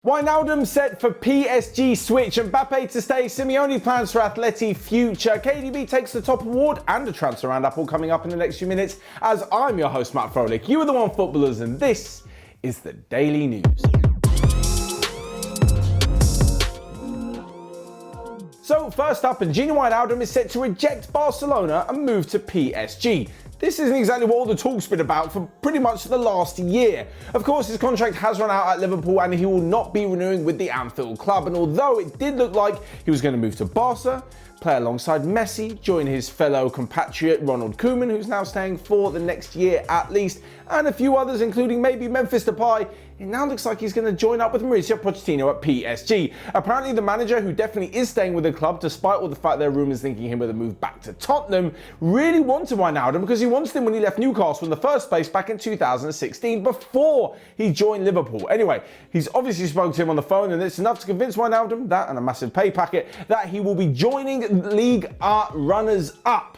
Wijnaldum set for PSG switch, Mbappe to stay, Simeone plans for Atleti future, KDB takes the top award, and a transfer roundup all coming up in the next few minutes as I'm your host Matt Froelich. You are the OneFootballers and this is the Daily News. So first up, Gini Wijnaldum is set to reject Barcelona and move to PSG. This isn't exactly what all the talk's been about for pretty much the last year. Of course, his contract has run out at Liverpool and he will not be renewing with the Anfield club. And although it did look like he was going to move to Barca, play alongside Messi, join his fellow compatriot Ronald Koeman, who's now staying for the next year at least, and a few others, including maybe Memphis Depay, it now looks like he's going to join up with Mauricio Pochettino at PSG. Apparently the manager, who definitely is staying with the club, despite all the fact there are rumours linking him with a move back to Tottenham, really wanted Wijnaldum because he wanted him when he left Newcastle in the first place back in 2016 before he joined Liverpool. Anyway, he's obviously spoken to him on the phone and it's enough to convince Wijnaldum, that and a massive pay packet, that he will be joining Ligue runners-up.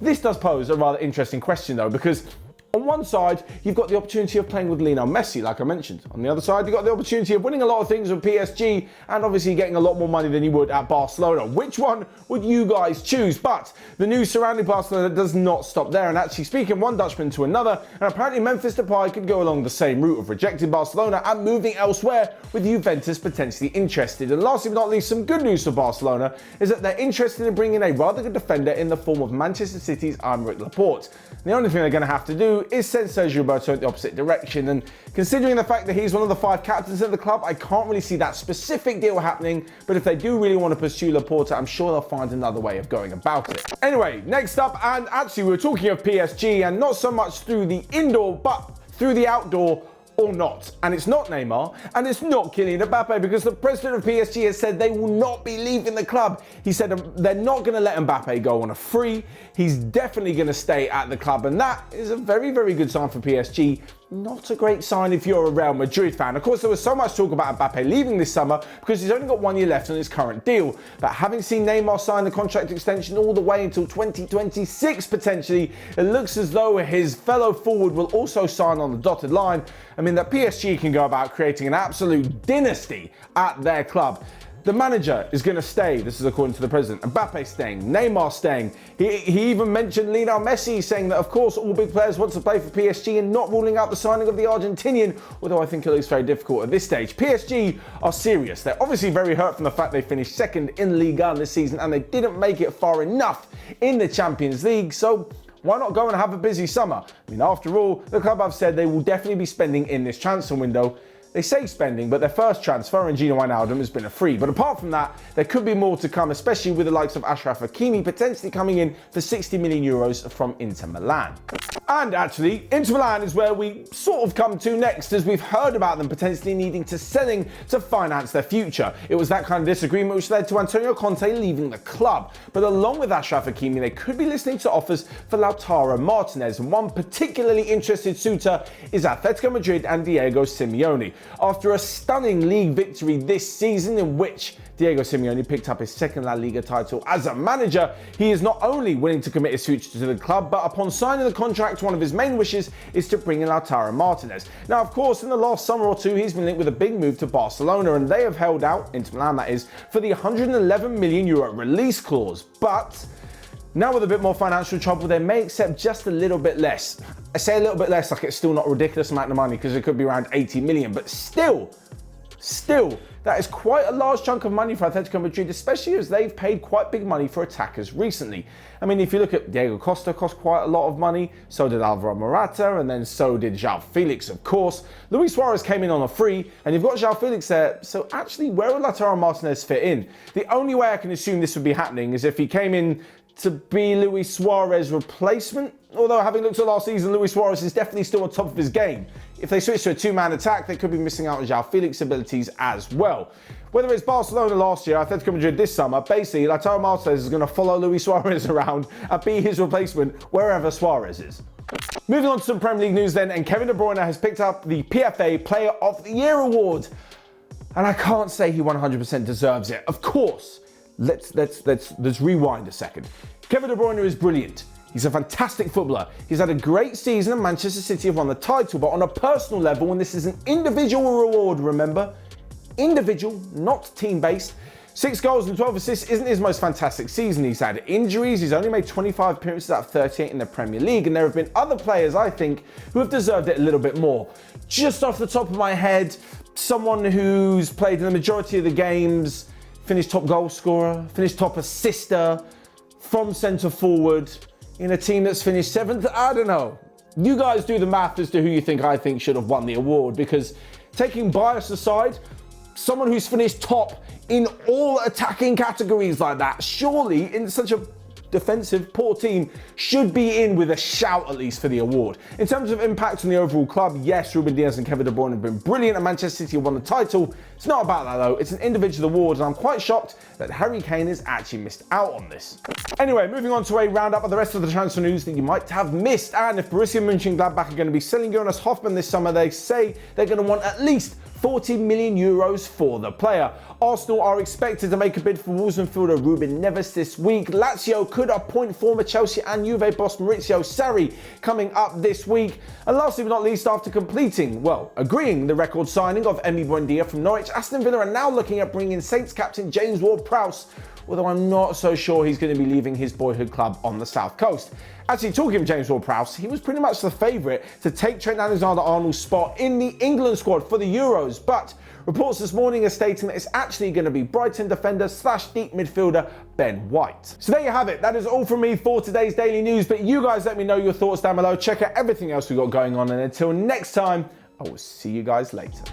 This does pose a rather interesting question though, because on one side, you've got the opportunity of playing with Lionel Messi, like I mentioned. On the other side, you've got the opportunity of winning a lot of things with PSG and obviously getting a lot more money than you would at Barcelona. Which one would you guys choose? But the news surrounding Barcelona does not stop there. And actually speaking one Dutchman to another, and apparently Memphis Depay could go along the same route of rejecting Barcelona and moving elsewhere, with Juventus potentially interested. And lastly but not least, some good news for Barcelona is that they're interested in bringing a rather good defender in the form of Manchester City's Aymeric Laporte. The only thing they're going to have to do is send Sergio Roberto in the opposite direction, and considering the fact that he's one of the 5 captains of the club, I can't really see that specific deal happening, but if they do really want to pursue Laporte, I'm sure they'll find another way of going about it. Anyway, next up, and actually we're talking of PSG, and not so much through the indoor, but through the outdoor, or not. And it's not Neymar, and it's not Kylian Mbappe, because the president of PSG has said they will not be leaving the club. He said they're not going to let Mbappe go on a free. He's definitely going to stay at the club, and that is a very, very good sign for PSG. Not a great sign if you're a Real Madrid fan. Of course, there was so much talk about Mbappe leaving this summer because he's only got 1 year left on his current deal. But having seen Neymar sign the contract extension all the way until 2026 potentially, it looks as though his fellow forward will also sign on the dotted line. I mean, that PSG can go about creating an absolute dynasty at their club. The manager is going to stay, this is according to the president. Mbappe staying, Neymar staying. He even mentioned Lionel Messi, saying that of course all big players want to play for PSG and not ruling out the signing of the Argentinian, although I think it looks very difficult at this stage. PSG are serious. They're obviously very hurt from the fact they finished second in Ligue this season and they didn't make it far enough in the Champions League, so why not go and have a busy summer? I mean, after all, the club have said they will definitely be spending in this transfer window. They say spending, but their first transfer in Gini Wijnaldum has been a free. But apart from that, there could be more to come, especially with the likes of Achraf Hakimi potentially coming in for 60 million euros from Inter Milan. And actually, Inter Milan is where we sort of come to next, as we've heard about them potentially needing to selling to finance their future. It was that kind of disagreement which led to Antonio Conte leaving the club. But along with Achraf Hakimi, they could be listening to offers for Lautaro Martinez. And one particularly interested suitor is Atletico Madrid and Diego Simeone. After a stunning league victory this season in which Diego Simeone picked up his second La Liga title as a manager, he is not only willing to commit his future to the club, but upon signing the contract, one of his main wishes is to bring in Lautaro Martinez. Now, of course, in the last summer or two, he's been linked with a big move to Barcelona, and they have held out, Inter Milan that is, for the 111 million euro release clause. But now with a bit more financial trouble, they may accept just a little bit less. I say a little bit less like it's still not a ridiculous amount of money because it could be around 80 million, but still, that is quite a large chunk of money for Atletico Madrid, especially as they've paid quite big money for attackers recently. I mean, if you look at Diego Costa, cost quite a lot of money, so did Alvaro Morata, and then so did João Felix, of course. Luis Suarez came in on a free, and you've got João Felix there, so actually, where would Lautaro Martinez fit in? The only way I can assume this would be happening is if he came in to be Luis Suarez's replacement, although having looked at last season, Luis Suarez is definitely still on top of his game. If they switch to a two-man attack, they could be missing out on João Felix's abilities as well. Whether it's Barcelona last year, Atletico Madrid this summer, basically Lautaro Martinez is going to follow Luis Suarez around and be his replacement wherever Suarez is. Moving on to some Premier League news then, and Kevin De Bruyne has picked up the PFA Player of the Year award. And I can't say he 100% deserves it. Of course, let's rewind a second. Kevin De Bruyne is brilliant. He's a fantastic footballer. He's had a great season and Manchester City have won the title, but on a personal level, and this is an individual reward, remember, individual, not team-based. 6 goals and 12 assists isn't his most fantastic season. He's had injuries, he's only made 25 appearances out of 38 in the Premier League, and there have been other players, I think, who have deserved it a little bit more. Just off the top of my head, someone who's played in the majority of the games, finished top goal scorer, finished top assister, from centre forward, in a team that's finished 7th, I don't know. You guys do the math as to who you think I think should have won the award, because taking bias aside, someone who's finished top in all attacking categories like that, surely in such a defensive, poor team, should be in with a shout at least for the award. In terms of impact on the overall club, yes, Ruben Dias and Kevin De Bruyne have been brilliant, and Manchester City have won the title. It's not about that though, it's an individual award, and I'm quite shocked that Harry Kane has actually missed out on this. Anyway, moving on to a roundup of the rest of the transfer news that you might have missed. And if Borussia Mönchengladbach are going to be selling Jonas Hoffmann this summer, they say they're going to want at least 40 million euros for the player. Arsenal are expected to make a bid for Wolves midfielder Ruben Neves this week. Lazio could appoint former Chelsea and Juve boss Maurizio Sarri coming up this week. And lastly but not least, after agreeing the record signing of Emi Buendia from Norwich, Aston Villa are now looking at bringing Saints captain James Ward-Prowse, although I'm not so sure he's going to be leaving his boyhood club on the South Coast. Actually, talking of James Ward-Prowse, he was pretty much the favourite to take Trent Alexander-Arnold's spot in the England squad for the Euros, but reports this morning are stating that it's actually going to be Brighton defender / deep midfielder Ben White. So there you have it. That is all from me for today's daily news, but you guys let me know your thoughts down below. Check out everything else we've got going on, and until next time, I will see you guys later.